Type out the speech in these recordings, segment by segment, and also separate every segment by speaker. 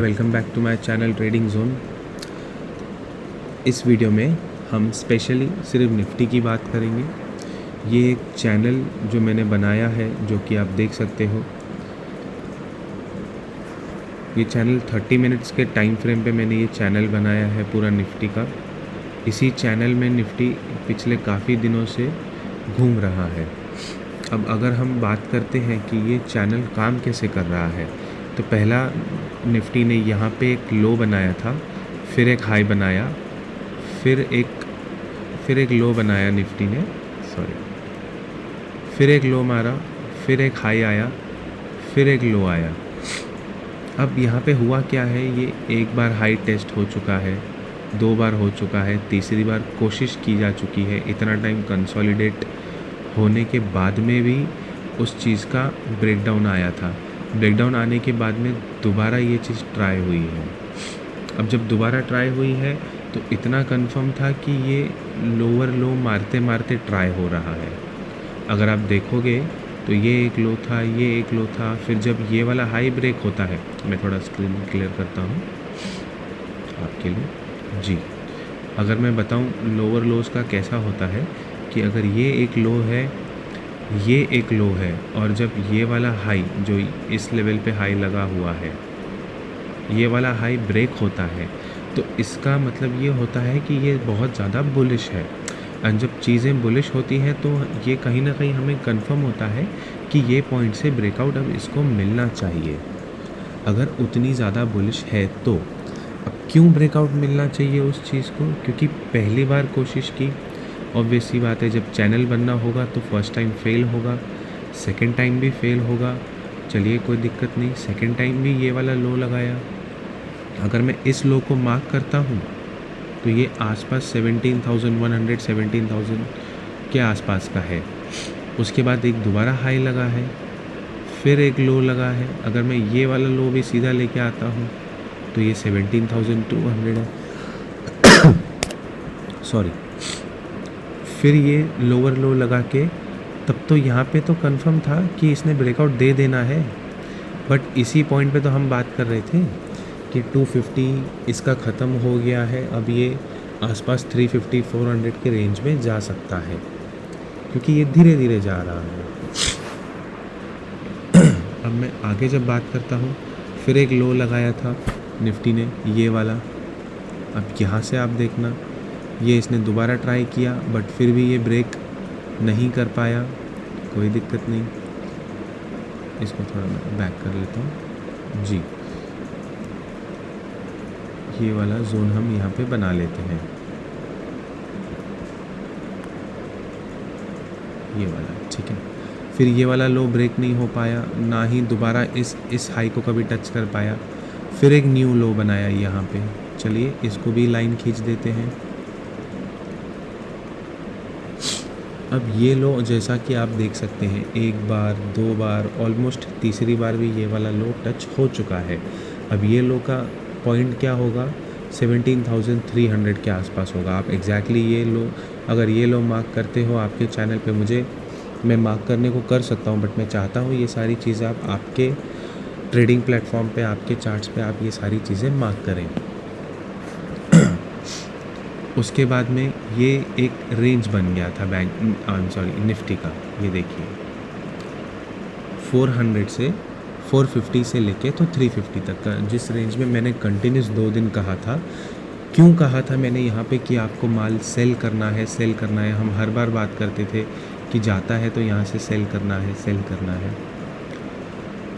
Speaker 1: Welcome back to my channel trading zone. इस video में हम स्पेशली सिर्फ निफ्टी की बात करेंगे। ये एक चैनल जो मैंने बनाया है, जो कि आप देख सकते हो। ये चैनल 30 मिनट्स के टाइम फ्रेम पे मैंने ये चैनल बनाया है पूरा निफ्टी का। इसी चैनल में निफ्टी पिछले काफ़ी दिनों से घूम रहा है। अब अगर हम बात करते हैं कि ये चैनल काम कैसे कर रहा है, तो पहला निफ्टी ने यहाँ पे एक लो बनाया था, फिर एक हाई बनाया, फिर एक लो बनाया निफ्टी ने, फिर एक लो मारा, फिर एक हाई आया, फिर एक लो आया। अब यहाँ पे हुआ क्या है, ये एक बार हाई टेस्ट हो चुका है, 2 बार हो चुका है, तीसरी बार कोशिश की जा चुकी है। इतना टाइम कंसोलिडेट होने के बाद में भी उस चीज़ का ब्रेकडाउन आया था। ब्रेकडाउन आने के बाद में दोबारा ये चीज़ ट्राई हुई है। अब जब दोबारा ट्राई हुई है तो इतना कंफर्म था कि ये लोअर लो मारते मारते ट्राई हो रहा है। अगर आप देखोगे तो ये एक लो था, ये एक लो था, फिर जब ये वाला हाई ब्रेक होता है, मैं थोड़ा स्क्रीन क्लियर करता हूँ आपके लिए जी। अगर मैं बताऊँ लोअर लोज का कैसा होता है, कि अगर ये एक लो है, ये एक लो है, और जब ये वाला हाई जो इस लेवल पे हाई लगा हुआ है, ये वाला हाई ब्रेक होता है, तो इसका मतलब ये होता है कि ये बहुत ज़्यादा बुलिश है। और जब चीज़ें बुलिश होती हैं तो ये कहीं ना कहीं हमें कंफर्म होता है कि ये पॉइंट से ब्रेकआउट अब इसको मिलना चाहिए। अगर उतनी ज़्यादा बुलिश है तो अब क्यों ब्रेकआउट मिलना चाहिए उस चीज़ को? क्योंकि पहली बार कोशिश की, ऑब्वियस सी बात है, जब चैनल बनना होगा तो फर्स्ट टाइम फेल होगा, सेकंड टाइम भी फेल होगा। चलिए कोई दिक्कत नहीं, सेकंड टाइम भी ये वाला लो लगाया। अगर मैं इस लो को मार्क करता हूँ तो ये आसपास 17,100 17,000 के आसपास का है। उसके बाद एक दोबारा हाई लगा है, फिर एक लो लगा है। अगर मैं ये वाला लो भी सीधा लेके आता हूँ तो ये 17,200 है सॉरी। फिर ये लोअर लो लगा के, तब तो यहाँ पे तो कंफर्म था कि इसने ब्रेकआउट दे देना है। बट इसी पॉइंट पे तो हम बात कर रहे थे कि 250 इसका ख़त्म हो गया है, अब ये आसपास 350 400 के रेंज में जा सकता है, क्योंकि ये धीरे धीरे जा रहा है। अब मैं आगे जब बात करता हूँ, फिर एक लो लगाया था निफ्टी ने, ये वाला। अब यहाँ से आप देखना, ये इसने दोबारा ट्राई किया, बट फिर भी ये ब्रेक नहीं कर पाया। कोई दिक्कत नहीं, इसको थोड़ा मैं बैक कर लेता हूँ जी। ये वाला जोन हम यहाँ पे बना लेते हैं, ये वाला, ठीक है। फिर ये वाला लो ब्रेक नहीं हो पाया, ना ही दोबारा इस हाई को कभी टच कर पाया। फिर एक न्यू लो बनाया यहाँ पे। चलिए इसको भी लाइन खींच देते हैं। अब ये लो जैसा कि आप देख सकते हैं, एक बार, 2 बार, ऑलमोस्ट तीसरी बार भी ये वाला लो टच हो चुका है। अब ये लो का पॉइंट क्या होगा, 17,300 के आसपास होगा। आप एग्जैक्टली ये लो, अगर ये लो मार्क करते हो आपके चैनल पे, मैं मार्क करने को कर सकता हूँ, बट मैं चाहता हूँ ये सारी चीज़ें आप आपके ट्रेडिंग प्लेटफॉर्म पे, आपके चार्ट्स पे आप ये सारी चीज़ें मार्क करें। उसके बाद में ये एक रेंज बन गया था निफ्टी का। ये देखिए 400 से 450 से लेके तो 350 तक का, जिस रेंज में मैंने कंटिन्यूस 2 दिन कहा था। क्यों कहा था मैंने यहाँ पे कि आपको माल सेल करना है, सेल करना है। हम हर बार बात करते थे कि जाता है तो यहाँ से सेल करना है, सेल करना है।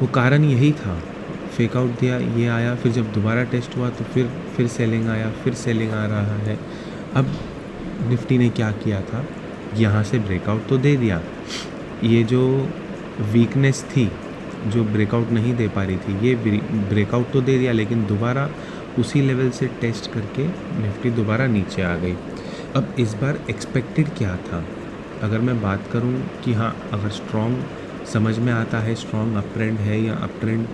Speaker 1: वो कारण यही था। फेक आउट दिया, ये आया, फिर जब दोबारा टेस्ट हुआ तो फिर सेलिंग आया, फिर सेलिंग आ रहा है। अब निफ्टी ने क्या किया था, यहाँ से ब्रेकआउट तो दे दिया। ये जो वीकनेस थी, जो ब्रेकआउट नहीं दे पा रही थी, ये ब्रेकआउट तो दे दिया, लेकिन दोबारा उसी लेवल से टेस्ट करके निफ्टी दोबारा नीचे आ गई। अब इस बार एक्सपेक्टेड क्या था, अगर मैं बात करूं कि हाँ, अगर स्ट्रॉन्ग समझ में आता है, स्ट्रॉन्ग अप ट्रेंड है या अप ट्रेंड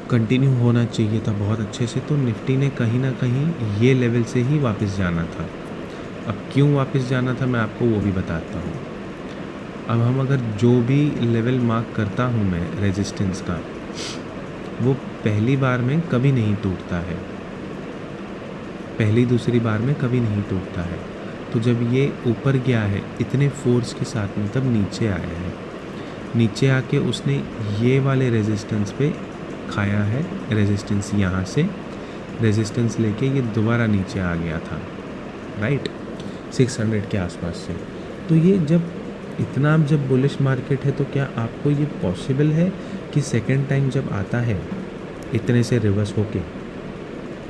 Speaker 1: कंटिन्यू होना चाहिए था बहुत अच्छे से, तो निफ्टी ने कहीं ना कहीं ये लेवल से ही वापस जाना था। अब क्यों वापस जाना था मैं आपको वो भी बताता हूँ। अब हम अगर जो भी लेवल मार्क करता हूँ मैं रेजिस्टेंस का, वो पहली बार में कभी नहीं टूटता है, पहली दूसरी बार में कभी नहीं टूटता है। तो जब ये ऊपर गया है इतने फोर्स के साथ में, तब नीचे आया है, नीचे आके उसने ये वाले रेजिस्टेंस पे खाया है, रेजिस्टेंस यहाँ से रेजिस्टेंस लेके ये दोबारा नीचे आ गया था, राइट, 600 के आसपास से। तो ये जब इतना जब बुलिश मार्केट है, तो क्या आपको ये पॉसिबल है कि सेकेंड टाइम जब आता है इतने से रिवर्स होके,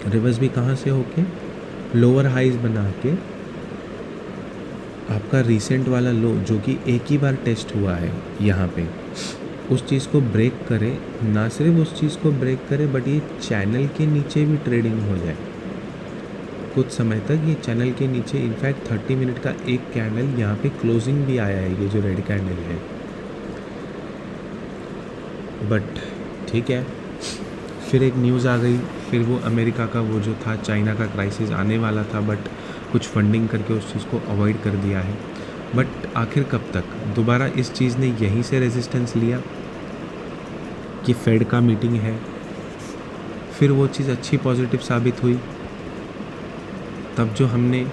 Speaker 1: रिवर्स भी कहाँ से होके, लोअर हाइज बना के आपका रीसेंट वाला लो जो कि एक ही बार टेस्ट हुआ है यहाँ पे, उस चीज़ को ब्रेक करे, ना सिर्फ उस चीज़ को ब्रेक करे बट ये चैनल के नीचे भी ट्रेडिंग हो जाए कुछ समय तक, ये चैनल के नीचे। इनफैक्ट 30 मिनट का एक कैंडल यहाँ पे क्लोजिंग भी आया है, ये जो रेड कैंडल है। बट ठीक है, फिर एक न्यूज़ आ गई, फिर वो अमेरिका का वो जो था चाइना का क्राइसिस आने वाला था, बट कुछ फंडिंग करके उस चीज़ को अवॉइड कर दिया है। बट आखिर कब तक दोबारा इस चीज़ ने यहीं से रेजिस्टेंस लिया कि फेड का मीटिंग है, फिर वो चीज़ अच्छी पॉजिटिव साबित हुई। तब जो हमने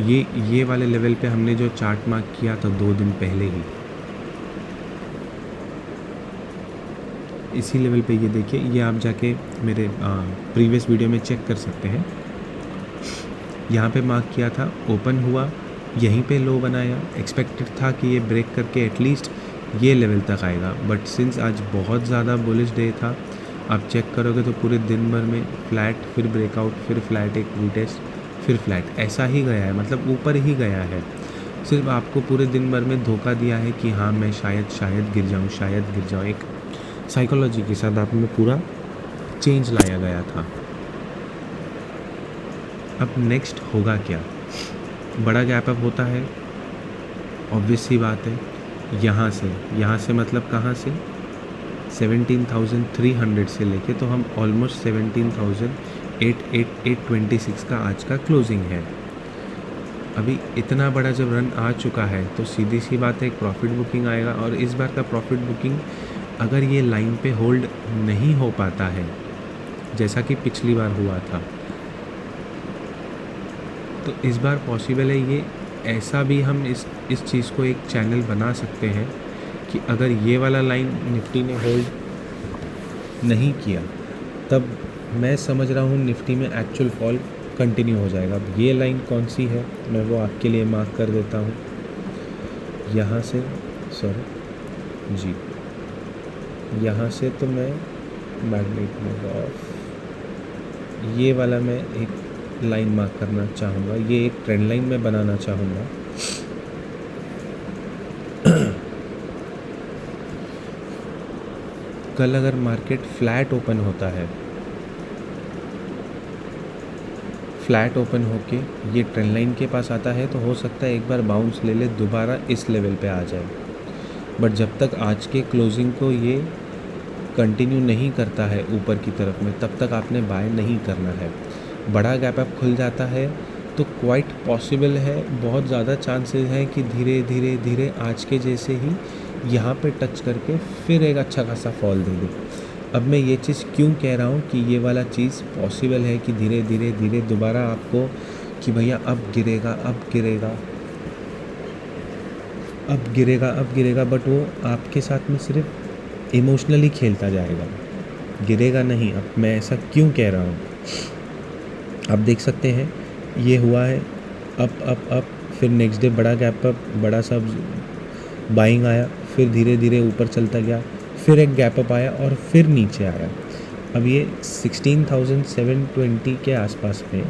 Speaker 1: ये वाले लेवल पे हमने जो चार्ट मार्क किया था 2 दिन पहले ही, इसी लेवल पे ये देखिए, ये आप जाके मेरे प्रीवियस वीडियो में चेक कर सकते हैं। यहाँ पे मार्क किया था, ओपन हुआ, यहीं पे लो बनाया, एक्सपेक्टेड था कि ये ब्रेक करके एटलीस्ट ये लेवल तक आएगा। बट सिंस आज बहुत ज़्यादा बुलिश डे था, आप चेक करोगे तो पूरे दिन भर में फ्लैट, फिर ब्रेकआउट, फिर फ्लैट, एक रीटेस्ट, फिर फ्लैट, ऐसा ही गया है, मतलब ऊपर ही गया है। सिर्फ आपको पूरे दिन भर में धोखा दिया है कि हाँ मैं शायद गिर जाऊँ, शायद गिर जाऊँ, एक साइकोलॉजी के साथ आप में पूरा चेंज लाया गया था। अब नेक्स्ट होगा क्या? बड़ा गैप अप होता है, ऑब्वियस सी बात है। यहाँ से मतलब कहाँ से, 17,300 से लेके तो हम ऑलमोस्ट 17,826 का आज का क्लोजिंग है। अभी इतना बड़ा जब रन आ चुका है तो सीधी सी बात है, एक प्रॉफिट बुकिंग आएगा। और इस बार का प्रॉफिट बुकिंग अगर ये लाइन पे होल्ड नहीं हो पाता है जैसा कि पिछली बार हुआ था, तो इस बार पॉसिबल है ये ऐसा भी हम इस चीज़ को एक चैनल बना सकते हैं कि अगर ये वाला लाइन निफ्टी ने होल्ड नहीं किया, तब मैं समझ रहा हूँ निफ्टी में एक्चुअल फॉल कंटिन्यू हो जाएगा। अब ये लाइन कौन सी है, मैं वो आपके लिए मार्क कर देता हूँ। यहाँ से यहाँ से तो मैं मैग्नेट मोड ऑफ, ये वाला मैं एक लाइन मार्क करना चाहूँगा, ये एक ट्रेंड लाइन में बनाना चाहूँगा। कल अगर मार्केट फ्लैट ओपन होता है, फ्लैट ओपन होके ये ट्रेंड लाइन के पास आता है, तो हो सकता है एक बार बाउंस ले ले, दोबारा इस लेवल पे आ जाए। बट जब तक आज के क्लोजिंग को ये कंटिन्यू नहीं करता है ऊपर की तरफ में, तब तक आपने बाय नहीं करना है। बड़ा गैप अप खुल जाता है तो क्वाइट पॉसिबल है, बहुत ज़्यादा चांसेस हैं कि धीरे धीरे धीरे आज के जैसे ही यहाँ पे टच करके फिर एक अच्छा खासा फॉल दे दे। अब मैं ये चीज़ क्यों कह रहा हूँ कि ये वाला चीज़ पॉसिबल है कि धीरे धीरे धीरे दोबारा आपको कि भैया अब गिरेगा, बट वो आपके साथ में सिर्फ इमोशनली खेलता जाएगा, गिरेगा नहीं। अब मैं ऐसा क्यों कह रहा हूँ, आप देख सकते हैं ये हुआ है अप, फिर नेक्स्ट डे बड़ा गैप अप, बड़ा सा बाइंग आया, फिर धीरे धीरे ऊपर चलता गया, फिर एक गैप अप आया और फिर नीचे आया। अब ये 16,720 के आसपास में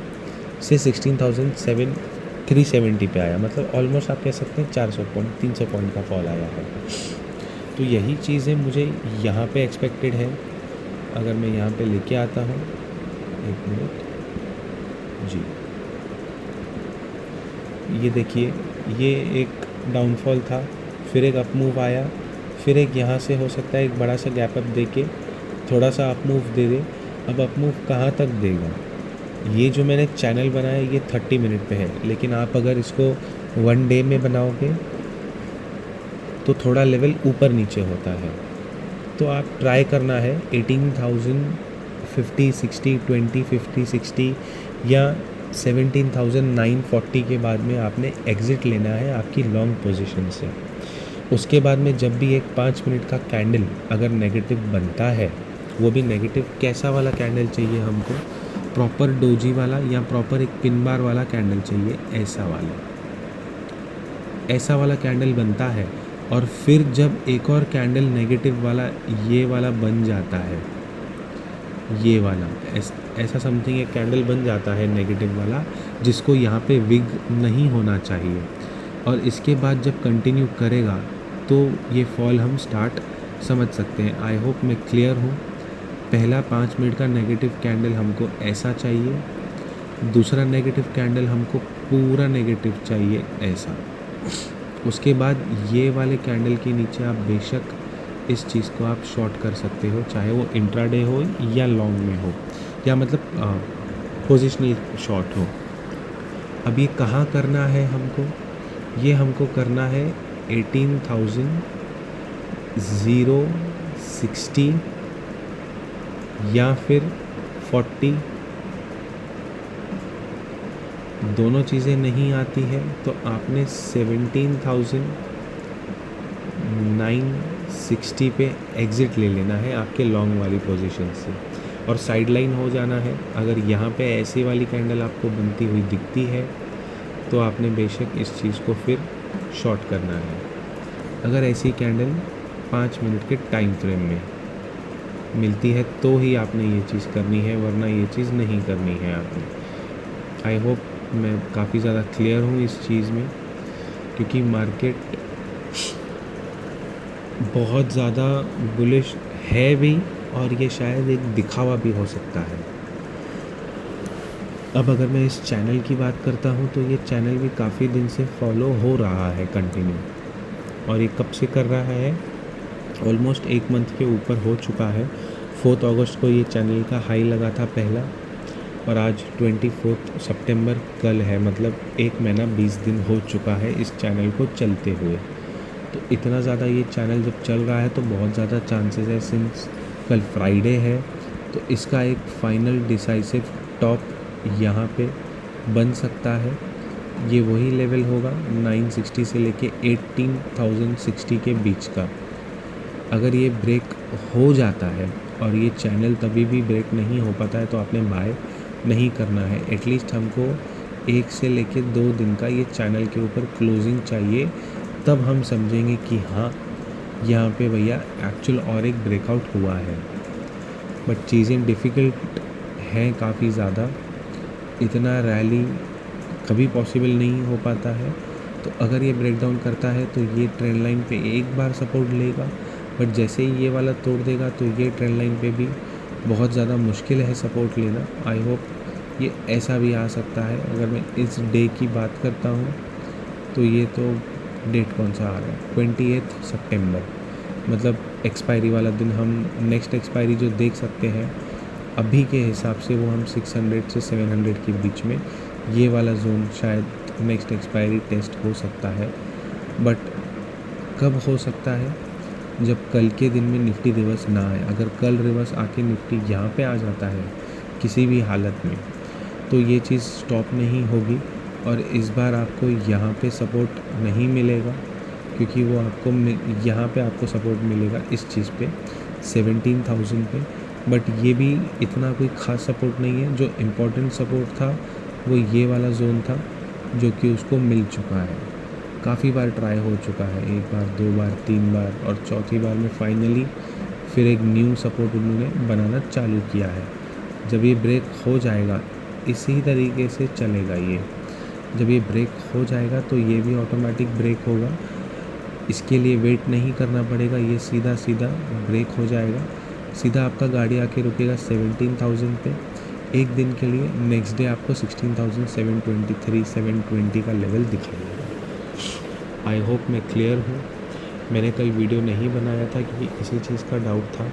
Speaker 1: से 16,370 पे आया, मतलब ऑलमोस्ट आप कह सकते हैं 400 पॉइंट 300 पॉइंट का फॉल आया है। तो यही चीज़ें मुझे यहाँ पे एक्सपेक्टेड है। अगर मैं यहाँ पे लेके आता हूँ, एक मिनट जी, ये देखिए, ये एक डाउनफॉल था, फिर एक अप मूव आया, फिर एक यहाँ से हो सकता है एक बड़ा सा गैप अप दे के थोड़ा सा अप मूव दे दे। अब अप मूव कहाँ तक देगा, ये जो मैंने चैनल बनाया ये 30 मिनट पे है, लेकिन आप अगर इसको 1 डे में बनाओगे तो थोड़ा लेवल ऊपर नीचे होता है। तो आप ट्राई करना है 18,000 50 60 20 50 60 या 17,940 के बाद में आपने एग्ज़िट लेना है आपकी लॉन्ग पोजीशन से। उसके बाद में जब भी एक 5 मिनट का कैंडल अगर नेगेटिव बनता है, वो भी नेगेटिव कैसा वाला कैंडल चाहिए हमको, प्रॉपर डोजी वाला या प्रॉपर एक पिन बार वाला कैंडल चाहिए, ऐसा वाला कैंडल बनता है। और फिर जब एक और कैंडल नेगेटिव वाला ये वाला बन जाता है, ये वाला ऐसा समथिंग एक कैंडल बन जाता है नेगेटिव वाला, जिसको यहाँ पे विग नहीं होना चाहिए, और इसके बाद जब कंटिन्यू करेगा तो ये फॉल हम स्टार्ट समझ सकते हैं। आई होप मैं क्लियर हूँ। पहला 5 मिनट का नेगेटिव कैंडल हमको ऐसा चाहिए, दूसरा नेगेटिव कैंडल हमको पूरा नेगेटिव चाहिए ऐसा। उसके बाद ये वाले कैंडल के नीचे आप बेशक इस चीज़ को आप शॉर्ट कर सकते हो, चाहे वो इंट्राडे हो या लॉन्ग में हो, या मतलब पोजिशनल शॉर्ट हो। अब ये कहाँ करना है हमको, ये हमको करना है 18,060 या फिर 40। दोनों चीज़ें नहीं आती है तो आपने 17,960 पे एग्ज़िट ले लेना है आपके लॉन्ग वाली पोजीशन से, और साइड लाइन हो जाना है। अगर यहाँ पे ऐसी वाली कैंडल आपको बनती हुई दिखती है तो आपने बेशक इस चीज़ को फिर शॉर्ट करना है। अगर ऐसी कैंडल 5 मिनट के टाइम फ्रेम में मिलती है तो ही आपने ये चीज़ करनी है, वरना ये चीज़ नहीं करनी है आपने। आई होप मैं काफ़ी ज़्यादा क्लियर हूँ इस चीज़ में, क्योंकि मार्केट बहुत ज़्यादा बुलिश है भी, और ये शायद एक दिखावा भी हो सकता है। अब अगर मैं इस चैनल की बात करता हूँ तो ये चैनल भी काफ़ी दिन से फॉलो हो रहा है कंटिन्यू, और ये कब से कर रहा है, ऑलमोस्ट 1 मंथ के ऊपर हो चुका है। 4 अगस्त को ये चैनल का हाई लगा था पहला, और आज 24 सितंबर कल है, मतलब 1 महीना 20 दिन हो चुका है इस चैनल को चलते हुए। तो इतना ज़्यादा ये चैनल जब चल रहा है तो बहुत ज़्यादा चांसेस है, सिंस कल फ्राइडे है तो इसका एक फाइनल डिसाइसिव टॉप यहाँ पे बन सकता है। ये वही लेवल होगा 960 से लेके 18,060 के बीच का। अगर ये ब्रेक हो जाता है, और ये चैनल तभी भी ब्रेक नहीं हो पाता है, तो आपने बाय नहीं करना है। एटलीस्ट हमको 1 से लेके 2 दिन का ये चैनल के ऊपर क्लोजिंग चाहिए, तब हम समझेंगे कि हाँ यहाँ पे भैया एक्चुअल और एक ब्रेकआउट हुआ है। बट चीज़ें डिफ़िकल्ट हैं काफ़ी ज़्यादा, इतना रैली कभी पॉसिबल नहीं हो पाता है। तो अगर ये ब्रेकडाउन करता है तो ये ट्रेंड लाइन पे एक बार सपोर्ट लेगा, बट जैसे ही ये वाला तोड़ देगा तो ये ट्रेंड लाइन पे भी बहुत ज़्यादा मुश्किल है सपोर्ट लेना। आई होप ये ऐसा भी आ सकता है। अगर मैं इस डे की बात करता हूँ तो ये तो डेट कौन सा आ रहा है, 28 सितंबर, मतलब एक्सपायरी वाला दिन। हम नेक्स्ट एक्सपायरी जो देख सकते हैं अभी के हिसाब से, वो हम 600 से 700 के बीच में ये वाला जोन शायद नेक्स्ट एक्सपायरी टेस्ट हो सकता है। बट कब हो सकता है, जब कल के दिन में निफ्टी रिवर्स ना आए। अगर कल रिवर्स आके निफ्टी यहाँ पे आ जाता है किसी भी हालत में, तो ये चीज़ स्टॉप नहीं होगी, और इस बार आपको यहाँ पे सपोर्ट नहीं मिलेगा, क्योंकि वो आपको यहाँ पे आपको सपोर्ट मिलेगा इस चीज़ पे 17,000 पे। बट ये भी इतना कोई ख़ास सपोर्ट नहीं है। जो इम्पोर्टेंट सपोर्ट था वो ये वाला जोन था, जो कि उसको मिल चुका है। काफ़ी बार ट्राई हो चुका है, 1 बार 2 बार 3 बार, और चौथी बार में फाइनली फिर एक न्यू सपोर्ट उन्होंने बनाना चालू किया है। जब ये ब्रेक हो जाएगा, इसी तरीके से चलेगा ये। जब ये ब्रेक हो जाएगा तो ये भी ऑटोमेटिक ब्रेक होगा, इसके लिए वेट नहीं करना पड़ेगा, ये सीधा सीधा ब्रेक हो जाएगा। सीधा आपका गाड़ी आके रुकेगा 17,000 पे एक दिन के लिए। नेक्स्ट डे आपको 16,723 720 का लेवल दिखाएगा। आई होप मैं क्लियर हूँ। मैंने कल वीडियो नहीं बनाया था क्योंकि इसी चीज़ का डाउट था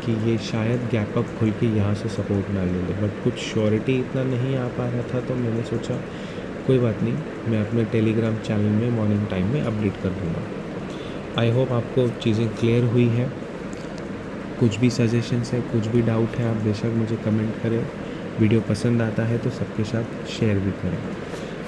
Speaker 1: कि ये शायद गैप अप खुल के यहाँ से सपोर्ट ना ले ले, बट कुछ श्योरिटी इतना नहीं आ पा रहा था, तो मैंने सोचा कोई बात नहीं, मैं अपने टेलीग्राम चैनल में मॉर्निंग टाइम में अपडेट कर दूँगा। आई होप आपको चीज़ें क्लियर हुई है। कुछ भी सजेशंस है, कुछ भी डाउट है, आप बेशक मुझे कमेंट करें। वीडियो पसंद आता है तो सबके साथ शेयर भी करें।